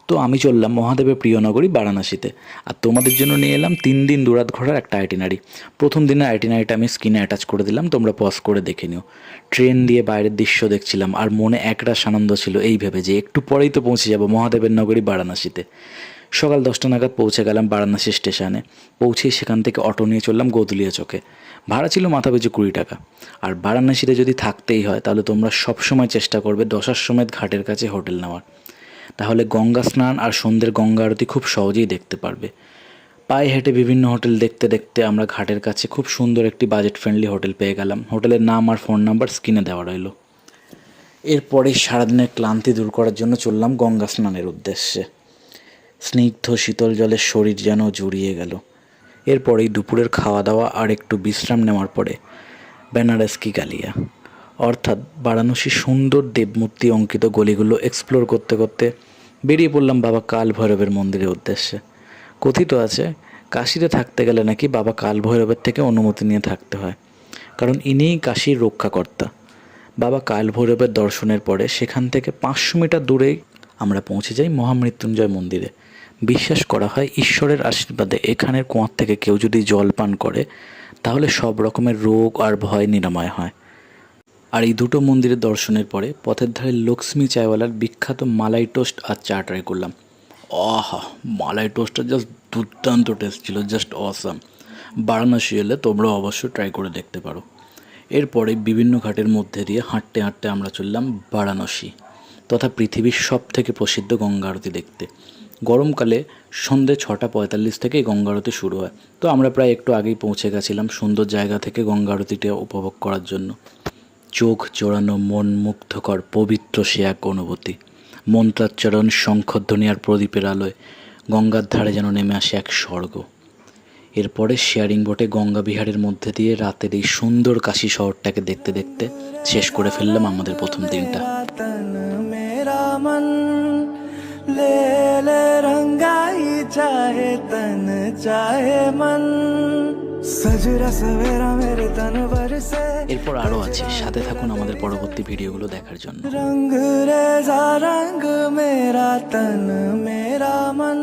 তো আমি চললাম মহাদেবের প্রিয় নগরী বারাণসীতে। আর তোমাদের জন্য নিয়ে এলাম 3 দিন দুরাত ঘোরার একটা আইটিনারি। প্রথম দিনের আইটিনারিটা আমি স্ক্রিনে অ্যাটাচ করে দিলাম, তোমরা পজ করে দেখে নিও। ট্রেন দিয়ে বাইরের দৃশ্য দেখছিলাম আর মনে একরাশ আনন্দ ছিল এই ভেবে যে একটু পরেই তো পৌঁছে যাব মহাদেবের নগরী বারাণসীতে। সকাল 10টা নাগাদ পৌঁছে গেলাম বারাণসী স্টেশনে। পৌঁছেই সেখান থেকে অটো নিয়ে চললাম গোদুলিয়া চকে। ভাড়া ছিল মাথাপিছু 20 টাকা। আর বারাণসীতে যদি থাকতেই হয় তাহলে তোমরা সবসময় চেষ্টা করবে দশাশ্বমেধ ঘাটের কাছে হোটেল নেওয়ার। তাহলে গঙ্গা স্নান আর সন্ধ্যের গঙ্গা আরতি খুব সহজেই দেখতে পারবে। পায়ে হেঁটে বিভিন্ন হোটেল দেখতে দেখতে আমরা ঘাটের কাছে খুব সুন্দর একটি বাজেট ফ্রেন্ডলি হোটেল পেয়ে গেলাম। হোটেলের নাম আর ফোন নাম্বার স্ক্রিনে দেওয়া রইল। এরপরে সারাদিনের ক্লান্তি দূর করার জন্য চললাম গঙ্গা স্নানের উদ্দেশ্যে। স্নিগ্ধ শীতল জলের শরীর যেন জুড়িয়ে গেল। এরপরেই দুপুরের খাওয়া দাওয়া আর একটু বিশ্রাম নেওয়ার পরে বেনারস কি গালিয়া অর্থাৎ বারাণসী সুন্দর দেবমূর্তি অঙ্কিত গলিগুলো এক্সপ্লোর করতে করতে বেরিয়ে পড়লাম বাবা কাল ভৈরবের মন্দিরের উদ্দেশ্যে। কথিত আছে কাশীতে থাকতে গেলে নাকি বাবা কাল ভৈরবের থেকে অনুমতি নিয়ে থাকতে হয়, কারণ ইনিই কাশীর রক্ষাকর্তা। বাবা কাল ভৈরবের দর্শনের পরে সেখান থেকে 500 মিটার দূরেই আমরা পৌঁছে যাই মহামৃত্যুঞ্জয় মন্দিরে। বিশ্বাস করা হয় ঈশ্বরের আশীর্বাদে এখানের কুয়ার থেকে কেউ যদি জল পান করে তাহলে সব রকমের রোগ আর ভয় নিরাময় হয়। আর এই দুটো মন্দিরের দর্শনের পরে পথের ধারে লক্ষ্মী চায়ওয়ালার বিখ্যাত মালাই টোস্ট আর চা ট্রাই করলাম। আহা, মালাই টোস্টটা জাস্ট দুর্দান্ত টেস্ট ছিল, জাস্ট অসাম। বারাণসী এলে তোমরা অবশ্যই ট্রাই করে দেখতে পারো। এরপরে বিভিন্ন ঘাটের মধ্যে দিয়ে হাঁটতে হাঁটতে আমরা চললাম বারাণসী তথা পৃথিবীর সব থেকে প্রসিদ্ধ গঙ্গা আরতি দেখতে। গরমকালে সন্ধ্যে 6:45 থেকে গঙ্গা আরতি শুরু হয়। তো আমরা প্রায় একটু আগেই পৌঁছে গেছিলাম সুন্দর জায়গা থেকে গঙ্গা আরতিটা উপভোগ করার জন্য। চোখ জোড়ানো, মন মুগ্ধকর পবিত্র সে এক অনুভূতি। মন্ত্রাচ্চারণ, শঙ্খধ্বনি আর প্রদীপের আলোয় গঙ্গার ধারে যেন নেমে আসে এক স্বর্গ। এরপরে শেয়ারিং বোটে গঙ্গা বিহারের মধ্যে দিয়ে রাতের এই সুন্দর কাশী শহরটাকে দেখতে দেখতে শেষ করে ফেললাম আমাদের প্রথম দিনটা। এরপর আরও আছে, সাথে থাকুন আমাদের পরবর্তী ভিডিওগুলো দেখার জন্য। রঙ রেজা রঙ মেরা তন মেরা মন।